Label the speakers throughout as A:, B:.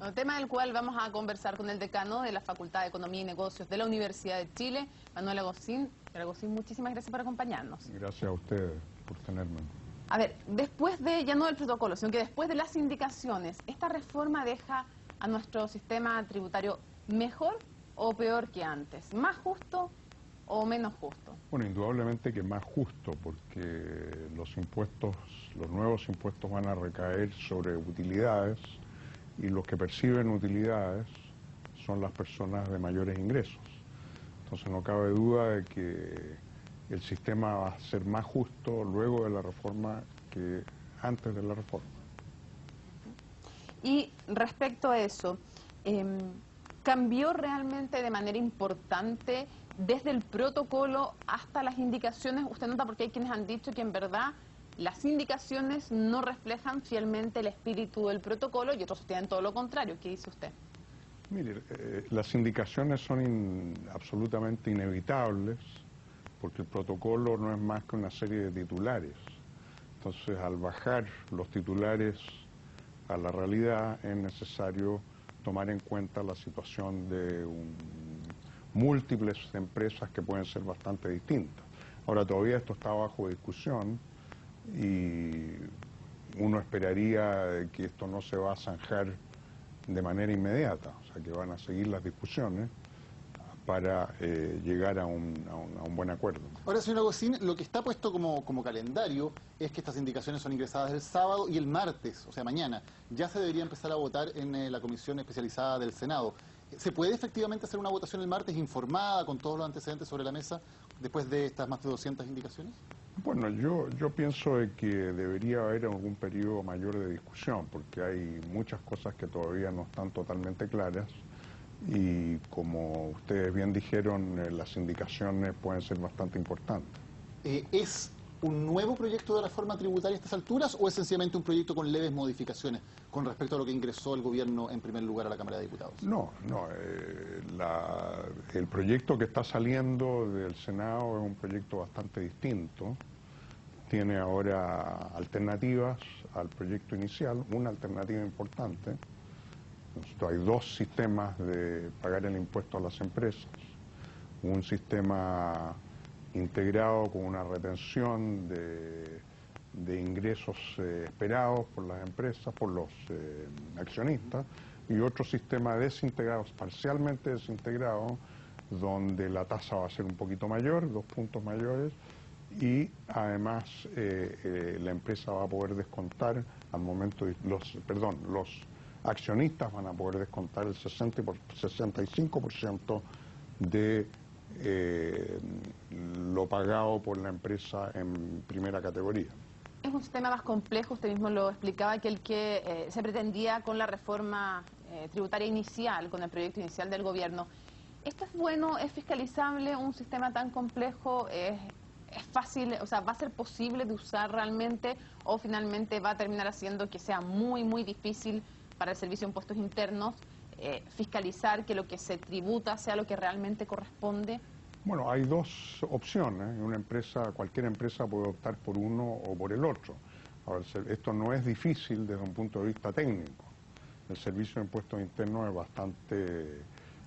A: Un tema del cual vamos a conversar con el decano de la Facultad de Economía y Negocios de la Universidad de Chile, Manuel Agostín. Agostín, muchísimas gracias por acompañarnos.
B: Gracias a ustedes por tenerme.
A: A ver, después de, ya no del protocolo, sino que después de las indicaciones, ¿esta reforma deja a nuestro sistema tributario mejor o peor que antes? ¿Más justo o menos justo?
B: Bueno, indudablemente que más justo, porque los impuestos, los nuevos impuestos van a recaer sobre utilidades, y los que perciben utilidades son las personas de mayores ingresos. Entonces no cabe duda de que el sistema va a ser más justo luego de la reforma que antes de la reforma.
A: Y respecto a eso, ¿cambió realmente de manera importante desde el protocolo hasta las indicaciones? Usted nota porque hay quienes han dicho que en verdad las indicaciones no reflejan fielmente el espíritu del protocolo y otros sostienen todo lo contrario. ¿Qué dice usted?
B: Mire, las indicaciones son absolutamente inevitables porque el protocolo no es más que una serie de titulares. Entonces, al bajar los titulares a la realidad es necesario tomar en cuenta la situación de múltiples empresas que pueden ser bastante distintas. Ahora, todavía esto está bajo discusión y uno esperaría que esto no se va a zanjar de manera inmediata, o sea que van a seguir las discusiones para llegar a un buen acuerdo.
C: Ahora, señor Agostín, lo que está puesto como calendario es que estas indicaciones son ingresadas el sábado y el martes, o sea, mañana. Ya se debería empezar a votar en la comisión especializada del Senado. ¿Se puede efectivamente hacer una votación el martes informada, con todos los antecedentes sobre la mesa, después de estas más de 200 indicaciones?
B: Bueno, yo pienso de que debería haber algún periodo mayor de discusión, porque hay muchas cosas que todavía no están totalmente claras y como ustedes bien dijeron, las indicaciones pueden ser bastante importantes.
C: ¿Es un nuevo proyecto de reforma tributaria a estas alturas o es sencillamente un proyecto con leves modificaciones con respecto a lo que ingresó el gobierno en primer lugar a la Cámara de Diputados?
B: No, el proyecto que está saliendo del Senado es un proyecto bastante distinto. Tiene ahora alternativas al proyecto inicial, una alternativa importante. Hay dos sistemas de pagar el impuesto a las empresas. Un sistema integrado con una retención de ingresos esperados por las empresas, por los accionistas, y otro sistema desintegrado, parcialmente desintegrado, donde la tasa va a ser un poquito mayor, 2 puntos mayores, y además la empresa va a poder descontar al momento, los accionistas van a poder descontar el 65% de lo pagado por la empresa en primera categoría.
A: Es un sistema más complejo, usted mismo lo explicaba, que el que se pretendía con la reforma tributaria inicial, con el proyecto inicial del gobierno. ¿Esto es bueno? ¿Es fiscalizable un sistema tan complejo? ¿Es fácil? O sea, ¿va a ser posible de usar realmente o finalmente va a terminar haciendo que sea muy, muy difícil para el Servicio de Impuestos Internos fiscalizar que lo que se tributa sea lo que realmente corresponde?
B: Bueno, hay dos opciones. Cualquier empresa puede optar por uno o por el otro. Ahora, esto no es difícil desde un punto de vista técnico. El Servicio de Impuestos Internos es bastante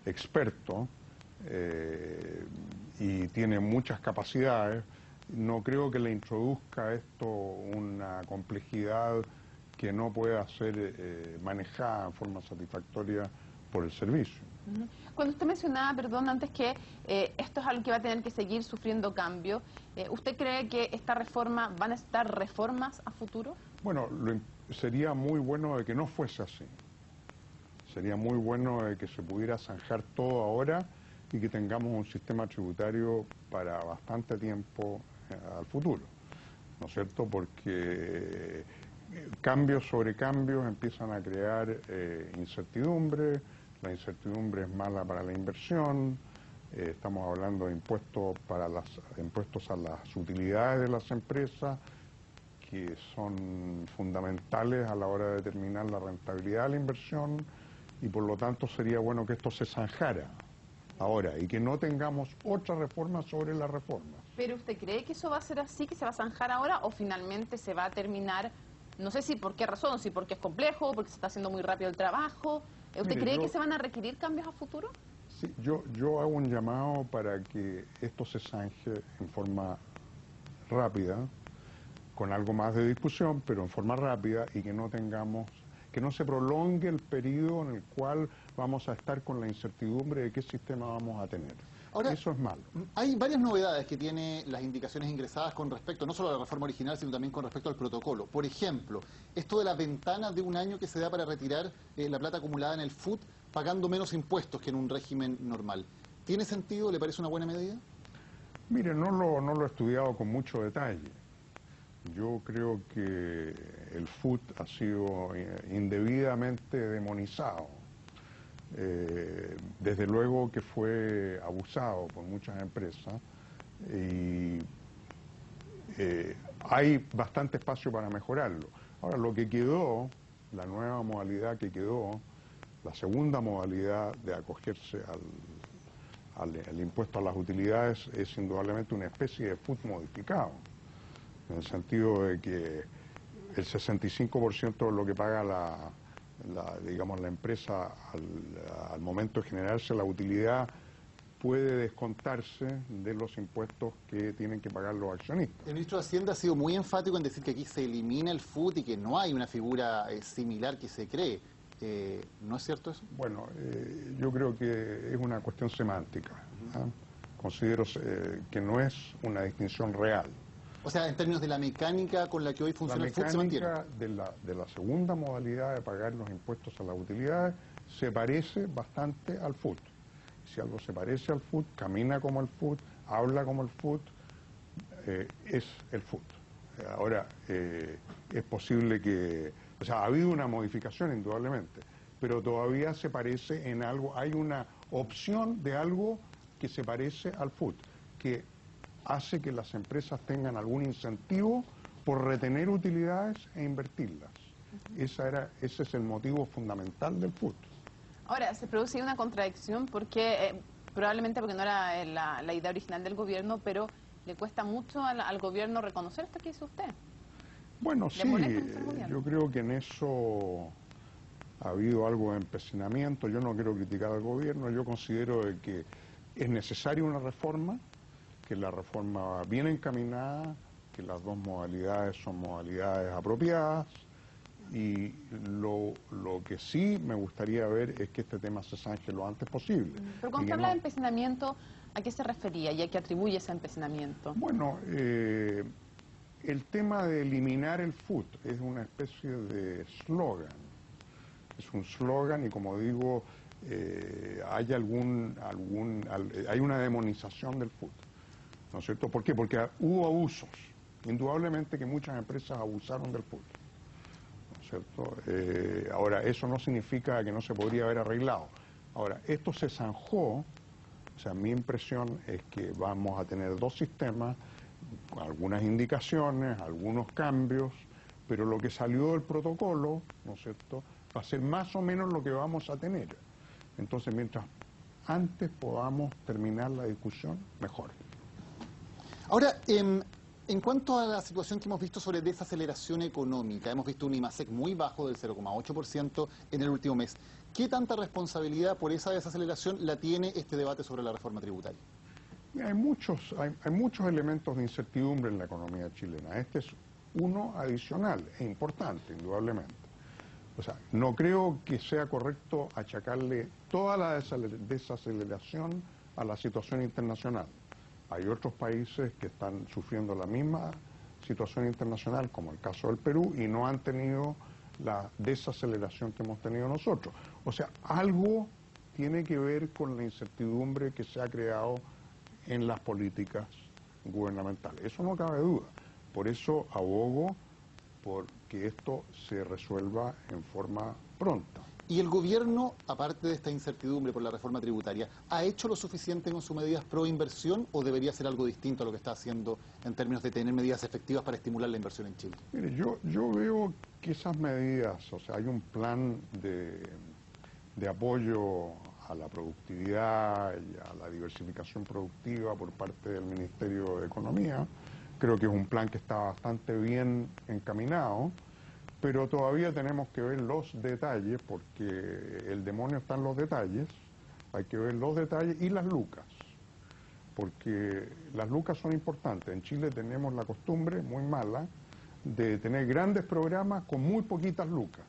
B: experto y tiene muchas capacidades. No creo que le introduzca esto una complejidad que no pueda ser manejada en forma satisfactoria por el servicio.
A: Cuando usted mencionaba, perdón, antes que esto es algo que va a tener que seguir sufriendo cambio, ¿usted cree que esta reforma va a necesitar reformas a futuro?
B: Bueno, sería muy bueno de que no fuese así. Sería muy bueno de que se pudiera zanjar todo ahora y que tengamos un sistema tributario para bastante tiempo al futuro, ¿no es cierto? Porque cambios sobre cambios empiezan a crear incertidumbre. La incertidumbre es mala para la inversión. Estamos hablando de impuestos a las utilidades de las empresas, que son fundamentales a la hora de determinar la rentabilidad de la inversión, y por lo tanto sería bueno que esto se zanjara ahora y que no tengamos otra reforma sobre la reforma.
A: ¿Pero usted cree que eso va a ser así, que se va a zanjar ahora, o finalmente se va a terminar No sé si por qué razón, si porque es complejo, porque se está haciendo muy rápido el trabajo. ¿Usted
B: Mire,
A: cree que se van a requerir cambios a futuro?
B: Sí, yo hago un llamado para que esto se zanje en forma rápida, con algo más de discusión, pero en forma rápida, y que no se prolongue el periodo en el cual vamos a estar con la incertidumbre de qué sistema vamos a tener.
C: Ahora,
B: eso es malo.
C: Hay varias novedades que tiene las indicaciones ingresadas con respecto, no solo a la reforma original, sino también con respecto al protocolo. Por ejemplo, esto de la ventana de un año que se da para retirar la plata acumulada en el FUT, pagando menos impuestos que en un régimen normal. ¿Tiene sentido? ¿Le parece una buena medida?
B: Mire, no lo he estudiado con mucho detalle. Yo creo que el FUT ha sido indebidamente demonizado. Desde luego que fue abusado por muchas empresas y hay bastante espacio para mejorarlo. Ahora, lo que quedó, la nueva modalidad que quedó, la segunda modalidad de acogerse al impuesto a las utilidades es indudablemente una especie de FUT modificado, en el sentido de que el 65% de lo que paga digamos, la empresa al momento de generarse la utilidad puede descontarse de los impuestos que tienen que pagar los accionistas.
C: El ministro de Hacienda ha sido muy enfático en decir que aquí se elimina el FUT y que no hay una figura similar que se cree. ¿No es cierto eso?
B: Bueno, yo creo que es una cuestión semántica. Considero que no es una distinción real.
C: O sea, en términos de la mecánica con la que hoy funciona el FUT, ¿se mantiene?
B: La mecánica de la segunda modalidad de pagar los impuestos a las utilidades se parece bastante al FUT. Si algo se parece al FUT, camina como el FUT, habla como el FUT, es el FUT. Ahora, es posible que... O sea, ha habido una modificación indudablemente, pero todavía se parece en algo, hay una opción de algo que se parece al FUT, que hace que las empresas tengan algún incentivo por retener utilidades e invertirlas. Ese es el motivo fundamental del FUT.
A: Ahora, se produce una contradicción porque, probablemente porque no era la idea original del gobierno, pero le cuesta mucho al gobierno reconocer esto que hizo usted.
B: Bueno, sí, yo creo que en eso ha habido algo de empecinamiento. Yo no quiero criticar al gobierno, yo considero que es necesaria una reforma, que la reforma va bien encaminada, que las dos modalidades son modalidades apropiadas, y lo que sí me gustaría ver es que este tema se zanje lo antes posible.
A: Pero cuando usted habla de empecinamiento, ¿a qué se refería y a qué atribuye ese empecinamiento?
B: Bueno, el tema de eliminar el FUT es una especie de eslogan. Es un eslogan y, como digo, hay hay una demonización del FUT, ¿no es cierto? ¿Por qué? Porque hubo abusos. Indudablemente que muchas empresas abusaron del FUT, ¿no es cierto? Ahora, eso no significa que no se podría haber arreglado. Ahora, esto se zanjó, o sea, mi impresión es que vamos a tener dos sistemas, algunas indicaciones, algunos cambios, pero lo que salió del protocolo, ¿no es cierto?, va a ser más o menos lo que vamos a tener. Entonces, mientras antes podamos terminar la discusión, mejor.
C: Ahora, en cuanto a la situación que hemos visto sobre desaceleración económica, hemos visto un IMASEC muy bajo del 0,8% en el último mes. ¿Qué tanta responsabilidad por esa desaceleración la tiene este debate sobre la reforma tributaria?
B: Hay muchos elementos de incertidumbre en la economía chilena. Este es uno adicional e importante, indudablemente. O sea, no creo que sea correcto achacarle toda la desaceleración a la situación internacional. Hay otros países que están sufriendo la misma situación internacional, como el caso del Perú, y no han tenido la desaceleración que hemos tenido nosotros. O sea, algo tiene que ver con la incertidumbre que se ha creado en las políticas gubernamentales. Eso no cabe duda. Por eso abogo por que esto se resuelva en forma pronta.
C: ¿Y el gobierno, aparte de esta incertidumbre por la reforma tributaria, ha hecho lo suficiente con sus medidas pro inversión o debería ser algo distinto a lo que está haciendo en términos de tener medidas efectivas para estimular la inversión en Chile?
B: Mire, yo veo que esas medidas, o sea, hay un plan de apoyo a la productividad y a la diversificación productiva por parte del Ministerio de Economía. Creo que es un plan que está bastante bien encaminado, pero todavía tenemos que ver los detalles, porque el demonio está en los detalles, hay que ver los detalles y las lucas, porque las lucas son importantes. En Chile tenemos la costumbre, muy mala, de tener grandes programas con muy poquitas lucas,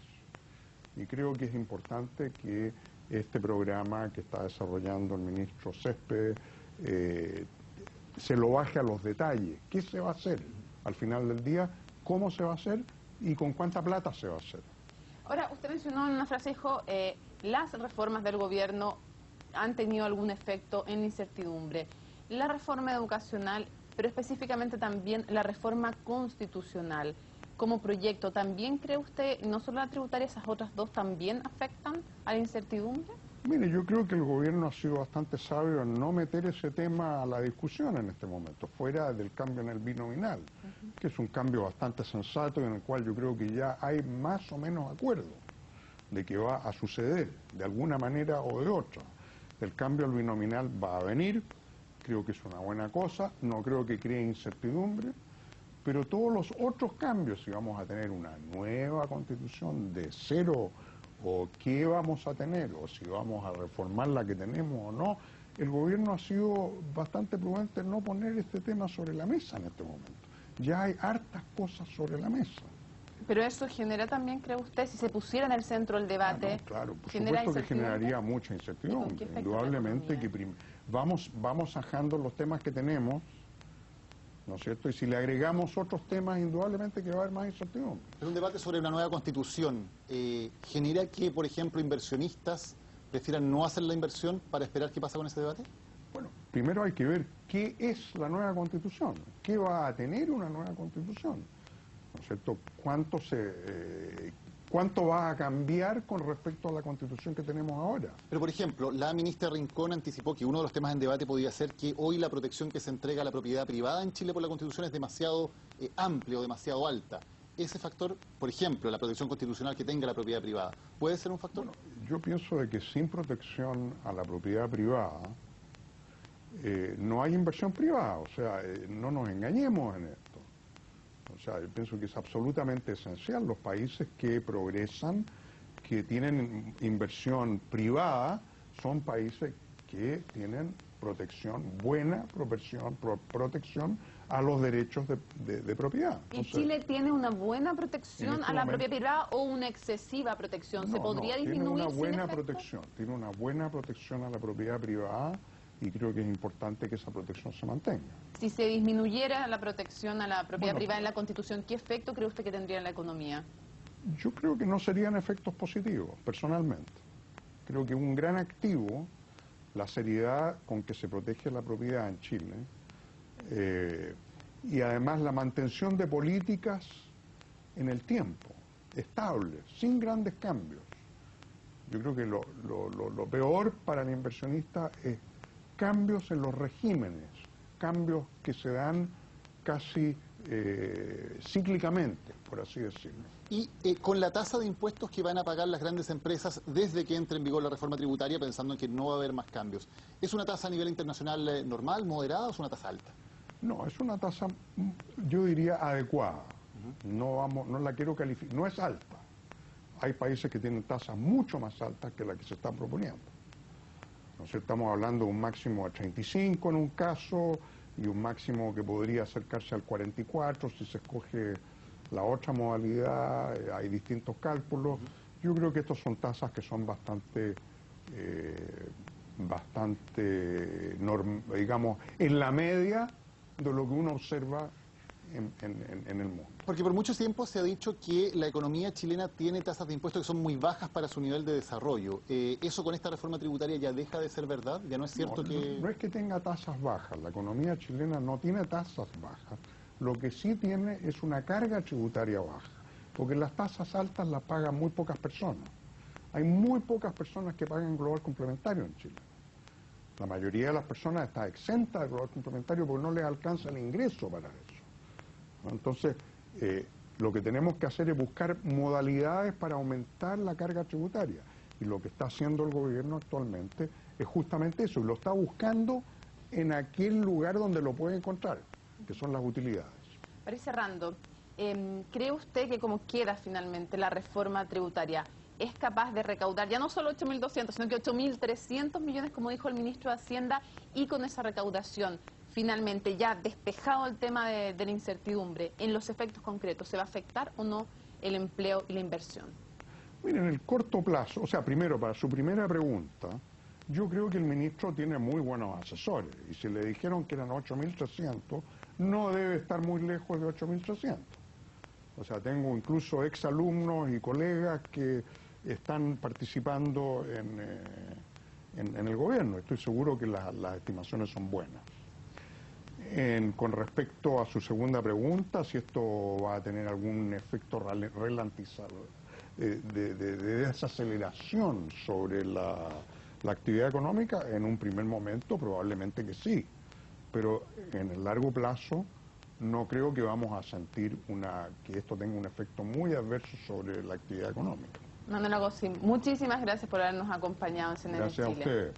B: y creo que es importante que este programa que está desarrollando el ministro Céspedes se lo baje a los detalles. ¿Qué se va a hacer al final del día? ¿Cómo se va a hacer? ¿Y con cuánta plata se va a hacer?
A: Ahora, usted mencionó en una frase, dijo, las reformas del gobierno han tenido algún efecto en la incertidumbre. La reforma educacional, pero específicamente también la reforma constitucional, como proyecto, ¿también cree usted, no solo la tributaria, esas otras dos también afectan a la incertidumbre?
B: Mire, yo creo que el gobierno ha sido bastante sabio en no meter ese tema a la discusión en este momento, fuera del cambio en el binominal, que es un cambio bastante sensato y en el cual yo creo que ya hay más o menos acuerdo de que va a suceder de alguna manera o de otra. El cambio al binominal va a venir, creo que es una buena cosa, no creo que cree incertidumbre, pero todos los otros cambios, si vamos a tener una nueva constitución de cero, o qué vamos a tener, o si vamos a reformar la que tenemos o no, el gobierno ha sido bastante prudente en no poner este tema sobre la mesa en este momento. Ya hay hartas cosas sobre la mesa.
A: Pero eso genera también, ¿cree usted, si se pusiera en el centro del debate?
B: No, claro, por supuesto que generaría mucha incertidumbre. Indudablemente que vamos zanjando los temas que tenemos, ¿no es cierto? Y si le agregamos otros temas, indudablemente que va a haber más incertidumbre.
C: Pero un debate sobre una nueva constitución genera que, por ejemplo, inversionistas prefieran no hacer la inversión para esperar qué pasa con ese debate.
B: Bueno, primero hay que ver qué es la nueva constitución, qué va a tener una nueva constitución, ¿no es cierto? ¿Cuánto va a cambiar con respecto a la constitución que tenemos ahora?
C: Pero, por ejemplo, la ministra Rincón anticipó que uno de los temas en debate podría ser que hoy la protección que se entrega a la propiedad privada en Chile por la Constitución es demasiado amplia o demasiado alta. Ese factor, por ejemplo, la protección constitucional que tenga la propiedad privada, ¿puede ser un factor?
B: Bueno, yo pienso de que sin protección a la propiedad privada no hay inversión privada, o sea, no nos engañemos en esto. O sea, yo pienso que es absolutamente esencial. Los países que progresan, que tienen inversión privada, son países que tienen protección, buena protección a los derechos de propiedad.
A: ¿Y Chile tiene una buena protección a la propiedad privada o una excesiva protección? ¿Se podría disminuir?
B: Tiene una buena protección, tiene una buena protección a la propiedad privada y creo que es importante que esa protección se mantenga.
A: Si se disminuyera la protección a la propiedad privada en la Constitución, ¿qué efecto cree usted que tendría en la economía?
B: Yo creo que no serían efectos positivos, personalmente. Creo que un gran activo, la seriedad con que se protege la propiedad en Chile, y además la mantención de políticas en el tiempo, estables, sin grandes cambios. Yo creo que lo peor para el inversionista es cambios en los regímenes, cambios que se dan casi cíclicamente, por así decirlo.
C: Y con la tasa de impuestos que van a pagar las grandes empresas desde que entre en vigor la reforma tributaria, pensando en que no va a haber más cambios, ¿es una tasa a nivel internacional normal, moderada o es una tasa alta?
B: No, es una tasa, yo diría, adecuada. No la quiero calificar, no es alta. Hay países que tienen tasas mucho más altas que la que se está proponiendo. Entonces estamos hablando de un máximo de 35 en un caso y un máximo que podría acercarse al 44 si se escoge la otra modalidad, hay distintos cálculos. Yo creo que estas son tasas que son bastante, digamos, en la media de lo que uno observa en el mundo.
C: Porque por mucho tiempo se ha dicho que la economía chilena tiene tasas de impuestos que son muy bajas para su nivel de desarrollo. ¿Eso con esta reforma tributaria ya deja de ser verdad? ¿Ya no es cierto que...?
B: No es que tenga tasas bajas, la economía chilena no tiene tasas bajas. Lo que sí tiene es una carga tributaria baja, porque las tasas altas las pagan muy pocas personas. Hay muy pocas personas que pagan global complementario en Chile. La mayoría de las personas está exenta de global complementario porque no les alcanza el ingreso para eso. Entonces, lo que tenemos que hacer es buscar modalidades para aumentar la carga tributaria. Y lo que está haciendo el gobierno actualmente es justamente eso, y lo está buscando en aquel lugar donde lo puede encontrar, que son las utilidades.
A: Para ir cerrando, ¿Cree usted que como queda finalmente la reforma tributaria, es capaz de recaudar ya no solo 8.200, sino que 8.300 millones, como dijo el ministro de Hacienda, y con esa recaudación, finalmente ya despejado el tema de la incertidumbre, en los efectos concretos, ¿se va a afectar o no el empleo y la inversión?
B: Miren, en el corto plazo, o sea, primero, para su primera pregunta, yo creo que el ministro tiene muy buenos asesores, y si le dijeron que eran 8.300, no debe estar muy lejos de 8.300. O sea, tengo incluso exalumnos y colegas que están participando en el gobierno. Estoy seguro que las estimaciones son buenas. Con respecto a su segunda pregunta, si esto va a tener algún efecto ralentizador, de desaceleración sobre la actividad económica, en un primer momento probablemente que sí, pero en el largo plazo no creo que vamos a sentir que esto tenga un efecto muy adverso sobre la actividad económica.
A: Manuel Agostín, muchísimas gracias por habernos acompañado en CNN
B: Gracias
A: Chile.
B: a ustedes.